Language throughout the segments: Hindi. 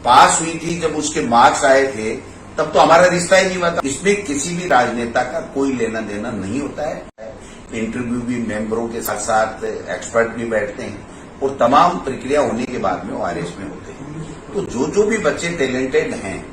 पास हुई थी, जब उसके मार्क्स आए थे, तब तो हमारा रिश्ता ही नहीं हुआ था। इसमें किसी भी राजनेता का कोई लेना देना नहीं होता है। इंटरव्यू भी मेंबरों के साथ साथ एक्सपर्ट भी बैठते हैं और तमाम प्रक्रिया होने के बाद में वो आरएस में होते हैं। तो जो भी बच्चे टैलेंटेड हैं,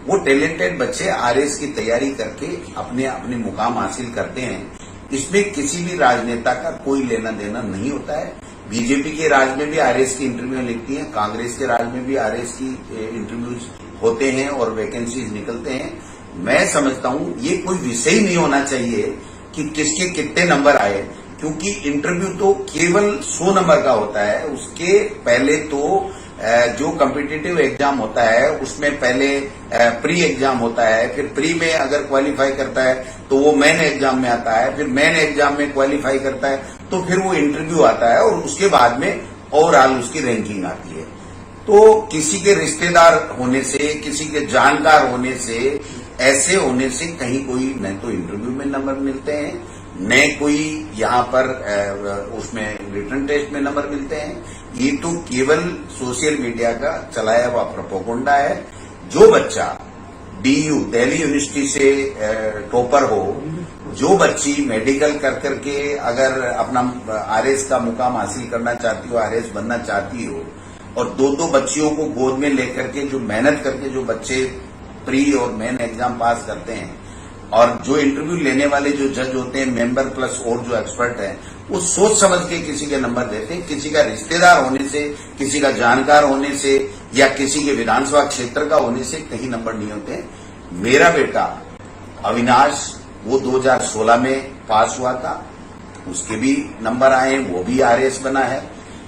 वो टैलेंटेड बच्चे आरएस की तैयारी करके अपने अपने मुकाम हासिल करते हैं। इसमें किसी भी राजनेता का कोई लेना देना नहीं होता है। बीजेपी के राज में भी आरएस की इंटरव्यू लिखती है, कांग्रेस के राज में भी आरएस की इंटरव्यूज होते हैं और वैकेंसीज निकलते हैं। मैं समझता हूं ये कोई विषय नहीं होना चाहिए कि किसके कितने नंबर आए, क्योंकि इंटरव्यू तो केवल 100 नंबर का होता है। उसके पहले तो जो कॉम्पिटिटिव एग्जाम होता है उसमें पहले प्री एग्जाम होता है, फिर प्री में अगर क्वालिफाई करता है तो वो मेन एग्जाम में आता है, फिर मेन एग्जाम में क्वालिफाई करता है तो फिर वो इंटरव्यू आता है और उसके बाद में ओवरऑल उसकी रैंकिंग आती है। तो किसी के रिश्तेदार होने से, किसी के जानकार होने से, ऐसे होने से कहीं कोई न तो इंटरव्यू में नंबर मिलते हैं, न कोई यहाँ पर उसमें रिटन टेस्ट में नंबर मिलते हैं। ये तो केवल सोशल मीडिया का चलाया हुआ प्रोपोगंडा है। जो बच्चा डीयू दिल्ली यूनिवर्सिटी से टॉपर हो, जो बच्ची मेडिकल कर करके अगर अपना आरएस का मुकाम हासिल करना चाहती हो, आरएस बनना चाहती हो, और दो बच्चियों को गोद में लेकर के जो मेहनत करके जो बच्चे प्री और मेन एग्जाम पास करते हैं, और जो इंटरव्यू लेने वाले जो जज होते हैं, मेंबर प्लस और जो एक्सपर्ट हैं, वो सोच समझ के किसी के नंबर देते हैं। किसी का रिश्तेदार होने से, किसी का जानकार होने से या किसी के विधानसभा क्षेत्र का होने से कहीं नंबर नहीं होते हैं। मेरा बेटा अविनाश वो 2016 में पास हुआ था, उसके भी नंबर आए, वो भी आरएस बना है।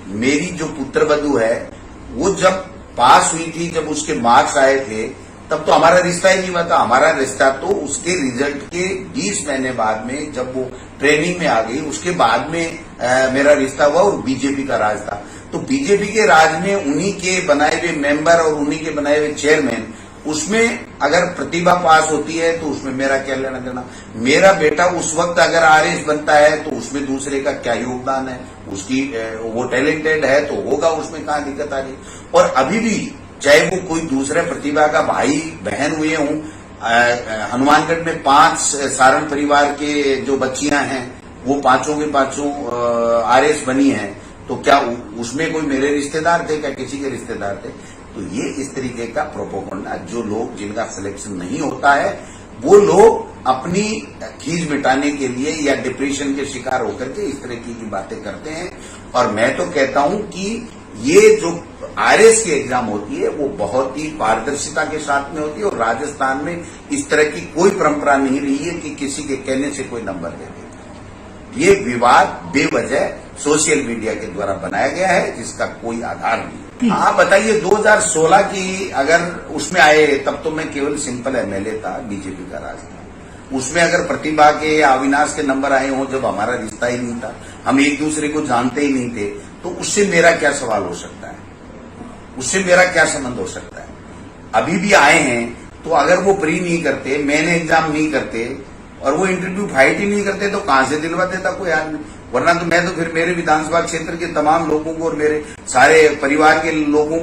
मेरी जो पुत्रवधू है वो जब पास हुई थी, जब उसके मार्क्स आए थे, तब तो हमारा रिश्ता ही नहीं हुआ था। हमारा रिश्ता तो उसके रिजल्ट के 20 महीने बाद में, जब वो ट्रेनिंग में आ गई, उसके बाद में मेरा रिश्ता हुआ और बीजेपी का राज था। तो बीजेपी के राज में उन्हीं के बनाए हुए मेंबर और उन्हीं के बनाए हुए चेयरमैन, उसमें अगर प्रतिभा पास होती है तो उसमें मेरा क्या लेना देना। मेरा बेटा उस वक्त अगर आरएस बनता है तो उसमें दूसरे का क्या योगदान है, उसकी वो टैलेंटेड है तो होगा, उसमें कहाँ दिक्कत आ रही। और अभी भी चाहे वो कोई दूसरे प्रतिभा का भाई बहन हुए हों, हनुमानगढ़ में 5 सारण परिवार के जो बच्चियां हैं वो पांचों के पांचों आरएस बनी हैं, तो क्या उसमें कोई मेरे रिश्तेदार थे, क्या किसी के रिश्तेदार थे? तो ये इस तरीके का प्रोपोगंडा, जो लोग जिनका सिलेक्शन नहीं होता है वो लोग अपनी खीज मिटाने के लिए या डिप्रेशन के शिकार होकर के इस तरह की बातें करते हैं। और मैं तो कहता हूं कि ये जो आरएस की एग्जाम होती है वो बहुत ही पारदर्शिता के साथ में होती है, और राजस्थान में इस तरह की कोई परंपरा नहीं रही है कि किसी के कहने से कोई नंबर दे दे। ये विवाद बेवजह सोशल मीडिया के द्वारा बनाया गया है, जिसका कोई आधार नहीं। हाँ बताइए, 2016 की अगर उसमें आए तब तो मैं केवल सिंपल एमएलए था, बीजेपी का राज था। उसमें अगर प्रतिभा के या अविनाश के नंबर आए हों, जब हमारा रिश्ता ही नहीं था, हम एक दूसरे को जानते ही नहीं थे, तो उससे मेरा क्या सवाल हो सकता है, उससे मेरा क्या संबंध हो सकता है। अभी भी आए हैं तो अगर वो प्री नहीं करते, मेन एग्जाम नहीं करते और वो इंटरव्यू फाइट ही नहीं करते तो कहां से दिलवा देता कोई आदमी। वरना तो मैं तो फिर मेरे विधानसभा क्षेत्र के तमाम लोगों को और मेरे सारे परिवार के लोगों को